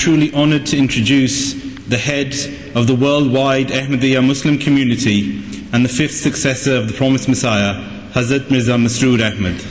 truly honored to introduce the head of the worldwide Ahmadiyya Muslim community and the fifth successor of the promised Messiah, HAZRAT Mirza MASROOR Ahmad.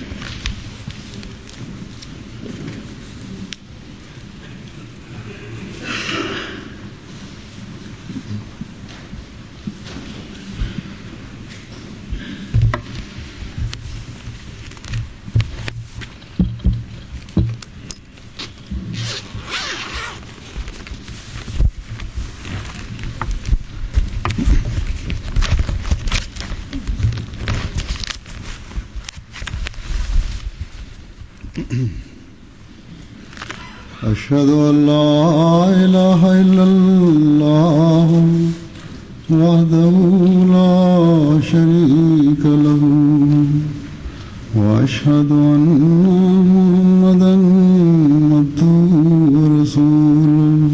أشهد أن لا إله إلا الله وحده لا شريك له وأشهد أن محمدا عبده ورسوله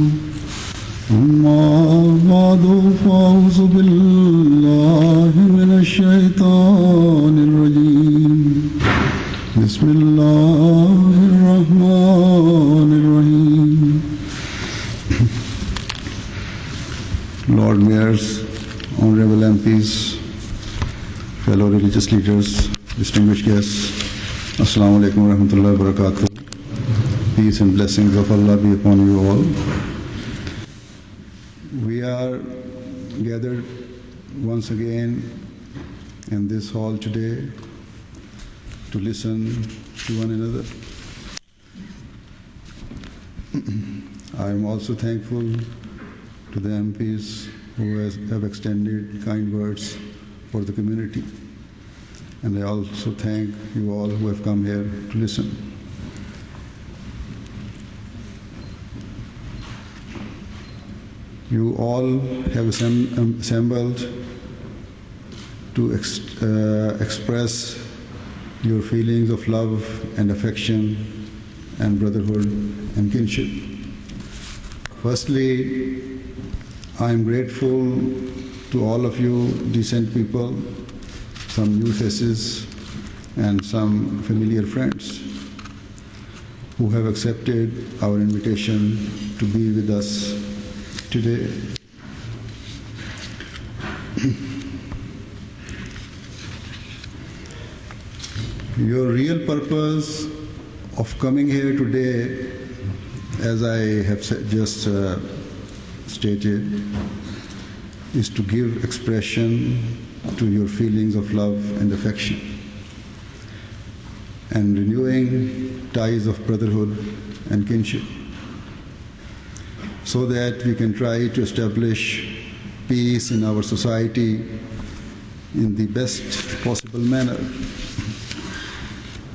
أما بعد فأعوذ بالله من الشيطان الرجيم بسم الله الرحمن الرحيم. Lord Mayors, Honorable MPs, fellow religious leaders, distinguished guests, Assalamu alaikum wa rahmatullahi wa barakatuh. Peace and blessings of Allah be upon you all. We are gathered once again in this hall today to listen to one another. I am also thankful to the MPs who have extended kind words for the community. And I also thank you all who have come here to listen. You all have assembled to express your feelings of love and affection and brotherhood and kinship. Firstly, I am grateful to all of you decent people, some new faces and some familiar friends who have accepted our invitation to be with us today. Your real purpose of coming here today, as I have just stated, is to give expression to your feelings of love and affection and renewing ties of brotherhood and kinship so that we can try to establish peace in our society in the best possible manner.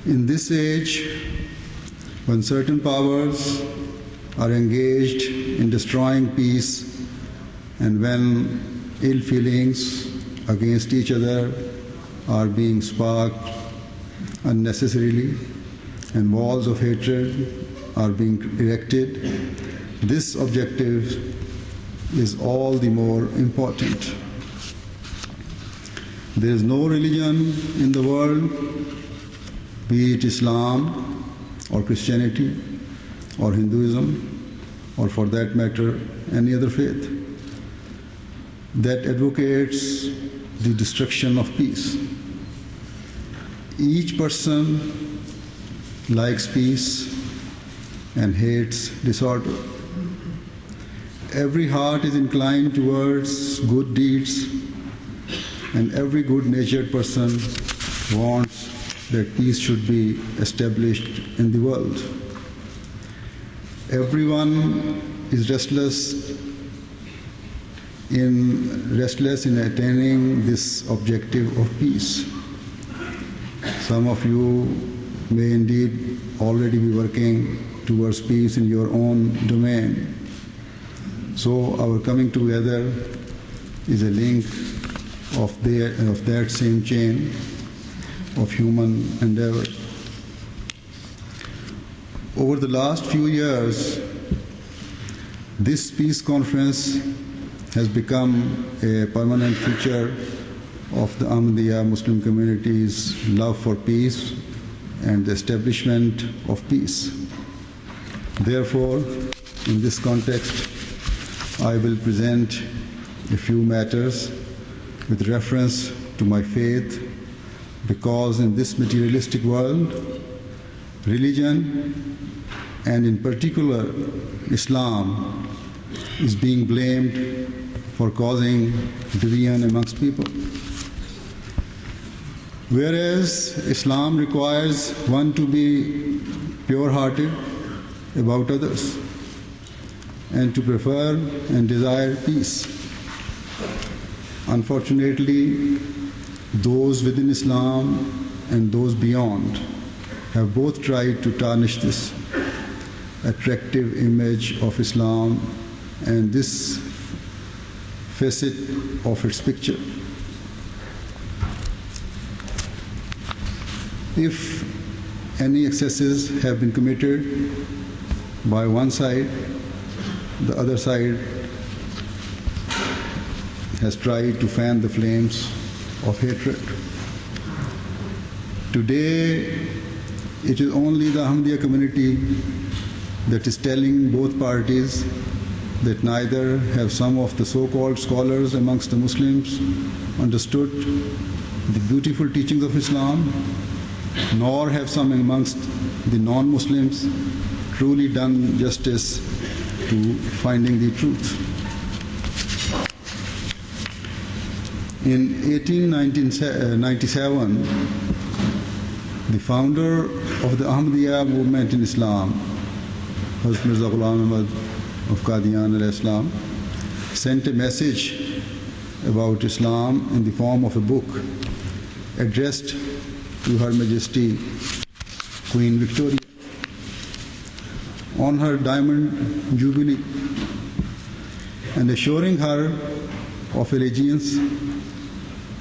In this age, when certain powers are engaged in destroying peace and when ill feelings against each other are being sparked unnecessarily and walls of hatred are being erected, this objective is all the more important. There is no religion in the world, be it Islam or Christianity or Hinduism or for that matter any other faith, that advocates the destruction of peace. Each person likes peace and hates disorder. Every heart is inclined towards good deeds, and every good-natured person wants that peace should be established in the world. Everyone is restless in attaining this objective of peace. Some of you may indeed already be working towards peace in your own domain. So our coming together is a link of that same chain of human endeavor. Over the last few years, this peace conference has become a permanent feature of the Ahmadiyya Muslim community's love for peace and the establishment of peace. Therefore, in this context, I will present a few matters with reference to my faith, because in this materialistic world, religion, and in particular Islam, is being blamed for causing division amongst people. Whereas Islam requires one to be pure-hearted about others and to prefer and desire peace. Unfortunately, those within Islam and those beyond have both tried to tarnish this attractive image of Islam and this facet of its picture. If any excesses have been committed by one side, the other side has tried to fan the flames of hatred. Today, it is only the Ahmadiyya community that is telling both parties that neither have some of the so-called scholars amongst the Muslims understood the beautiful teachings of Islam, nor have some amongst the non-Muslims truly done justice to finding the truth. In 1897, the founder of the Ahmadiyya movement in Islam, HAZRAT Mirza Ghulam Ahmad of QADIAN al-Islam, sent a message about Islam in the form of a book addressed to Her Majesty Queen Victoria on her Diamond Jubilee, and assuring her of allegiance.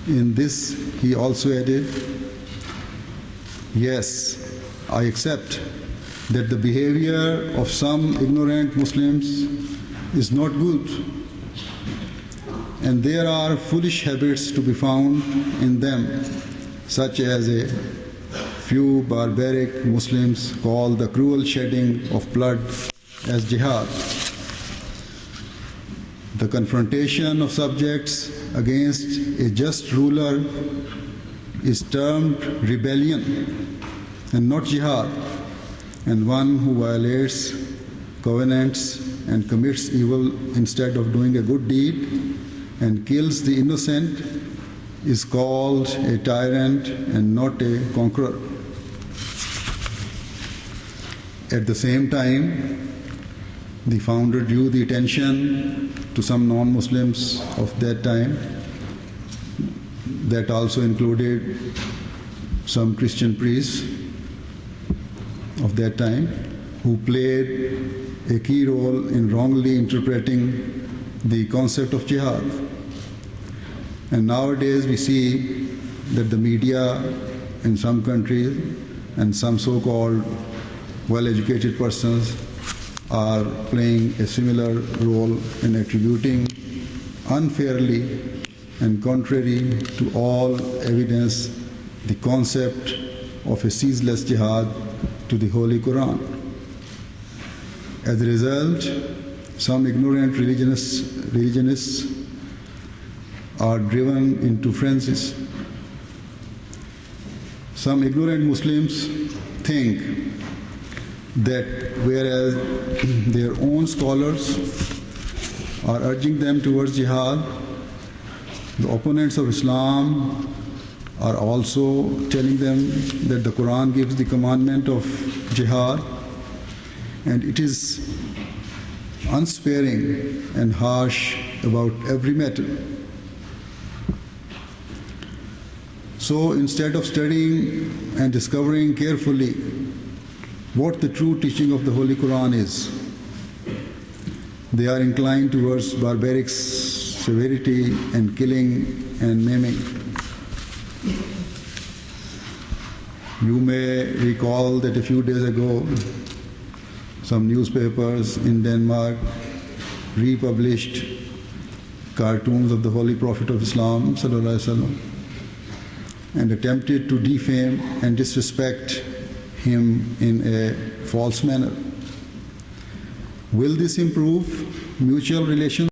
In this, he also added, "Yes, I accept that the behavior of some ignorant Muslims is not good, and there are foolish habits to be found in them, such as a few barbaric Muslims call the cruel shedding of blood as jihad. The confrontation of subjects against a just ruler is termed rebellion and not jihad, and one who violates covenants and commits evil instead of doing a good deed and kills the innocent is called a tyrant and not a conqueror." At the same time, the founder drew the attention to some non-Muslims of that time, that also included some Christian priests of that time, who played a key role in wrongly interpreting the concept of jihad. And nowadays we see that the media in some countries and some so-called well-educated persons are playing a similar role in attributing unfairly and contrary to all evidence the concept of a ceaseless jihad to the Holy Quran. As a result, some ignorant religionists are driven into frenzies. Some ignorant Muslims think that whereas their own scholars are urging them towards jihad, the opponents of Islam are also telling them that the Quran gives the commandment of jihad, and it is unsparing and harsh about every matter. So instead of studying and discovering carefully what the true teaching of the Holy Quran is, they are inclined towards barbaric severity and killing and maiming. You may recall that a few days ago, some newspapers in Denmark republished cartoons of the Holy Prophet of Islam ﷺ, and attempted to defame and disrespect him in a false manner. Will this improve mutual relations?